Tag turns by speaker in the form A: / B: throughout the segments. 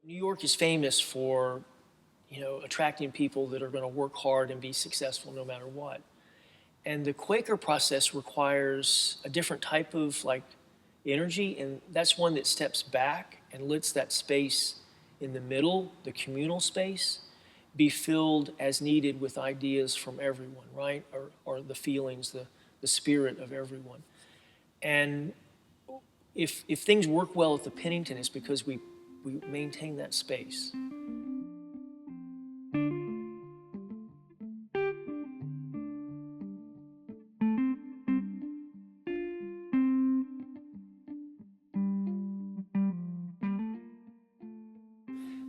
A: New York is famous for, attracting people that are going to work hard and be successful no matter what. And the Quaker process requires a different type of energy, and that's one that steps back and lets that space in the middle, the communal space, be filled as needed with ideas from everyone, right? Or the feelings, the spirit of everyone. And if things work well at the Pennington, it's because we maintain that space.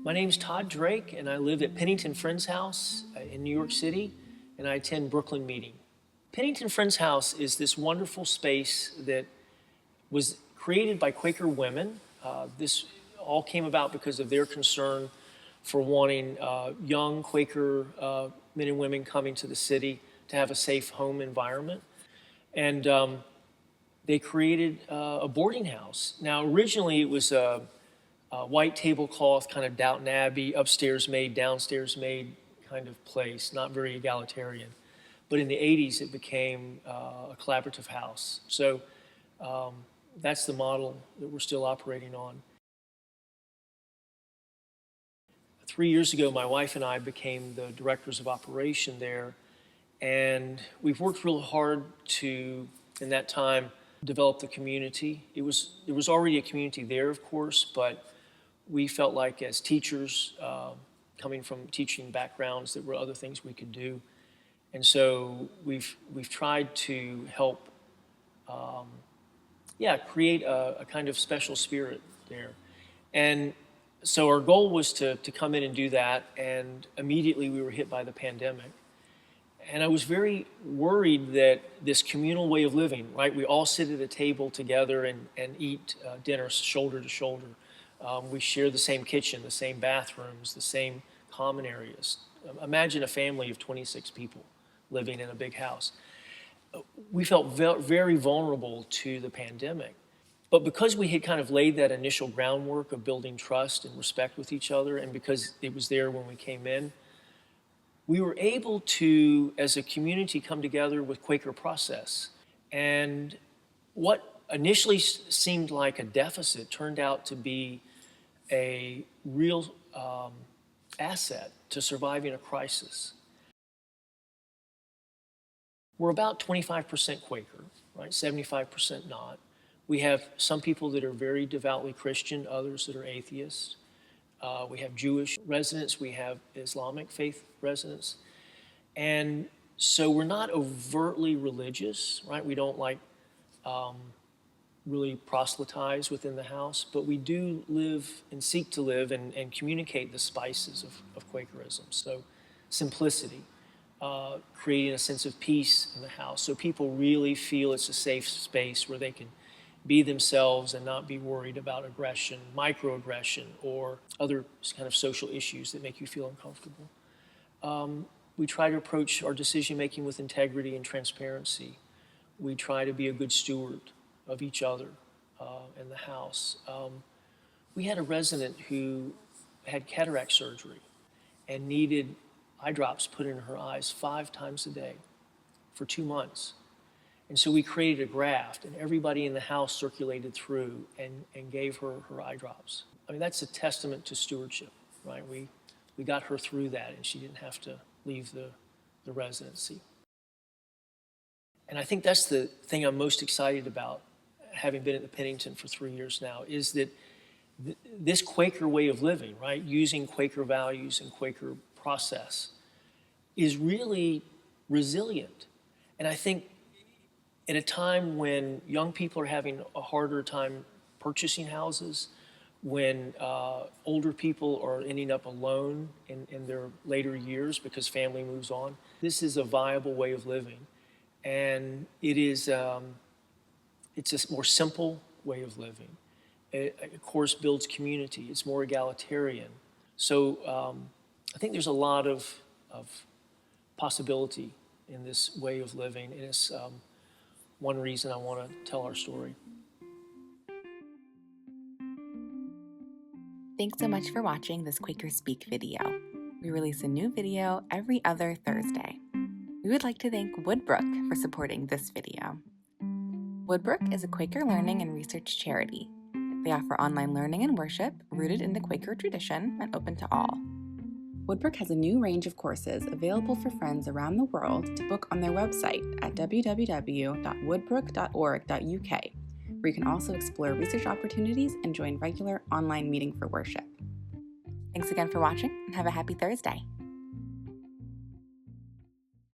A: My name's Todd Drake, and I live at Penington Friends House in New York City, and I attend Brooklyn meeting. Penington Friends House is this wonderful space that was created by Quaker women. This all came about because of their concern for wanting young Quaker men and women coming to the city to have a safe home environment. And they created a boarding house. Now, originally it was a white tablecloth, kind of Downton Abbey, upstairs-maid, downstairs-maid kind of place, not very egalitarian. But in the 80s, it became a collaborative house. So that's the model that we're still operating on. 3 years ago, my wife and I became the directors of operation there, and we've worked real hard to, in that time, develop the community. There was already a community there, of course, but we felt like as teachers, coming from teaching backgrounds, there were other things we could do. And so we've tried to help create a kind of special spirit there. And so our goal was to come in and do that, and immediately we were hit by the pandemic. And I was very worried that this communal way of living, right? We all sit at a table together and eat dinner shoulder to shoulder. We share the same kitchen, the same bathrooms, the same common areas. Imagine a family of 26 people living in a big house. We felt very vulnerable to the pandemic. But because we had kind of laid that initial groundwork of building trust and respect with each other, and because it was there when we came in, we were able to, as a community, come together with Quaker process. And what initially seemed like a deficit turned out to be a real asset to surviving a crisis. We're about 25% Quaker, right? 75% not. We have some people that are very devoutly Christian, others that are atheists. We have Jewish residents, we have Islamic faith residents. And so we're not overtly religious, right? We don't really proselytize within the house, but we do live and seek to live and communicate the spices of Quakerism. So simplicity, creating a sense of peace in the house so people really feel it's a safe space where they can be themselves and not be worried about aggression, microaggression, or other kind of social issues that make you feel uncomfortable. We try to approach our decision-making with integrity and transparency. We try to be a good steward of each other in the house. We had a resident who had cataract surgery and needed eye drops put in her eyes 5 times a day for 2 months. And so we created a graft, and everybody in the house circulated through and gave her eye drops. I mean, that's a testament to stewardship, right? We got her through that, and she didn't have to leave the residency. And I think that's the thing I'm most excited about, having been at the Penington for 3 years now, is that this Quaker way of living, right, using Quaker values and Quaker process, is really resilient. And I think at a time when young people are having a harder time purchasing houses, when older people are ending up alone in their later years because family moves on, this is a viable way of living. And it is, it's a more simple way of living. It, of course, builds community. It's more egalitarian. So I think there's a lot of possibility in this way of living, and it's one reason I want to tell our story.
B: Thanks so much for watching this Quaker Speak video. We release a new video every other Thursday. We would like to thank Woodbrook for supporting this video. Woodbrook is a Quaker learning and research charity. They offer online learning and worship rooted in the Quaker tradition and open to all. Woodbrook has a new range of courses available for friends around the world to book on their website at www.woodbrook.org.uk, where you can also explore research opportunities and join regular online meeting for worship. Thanks again for watching, and have a happy Thursday.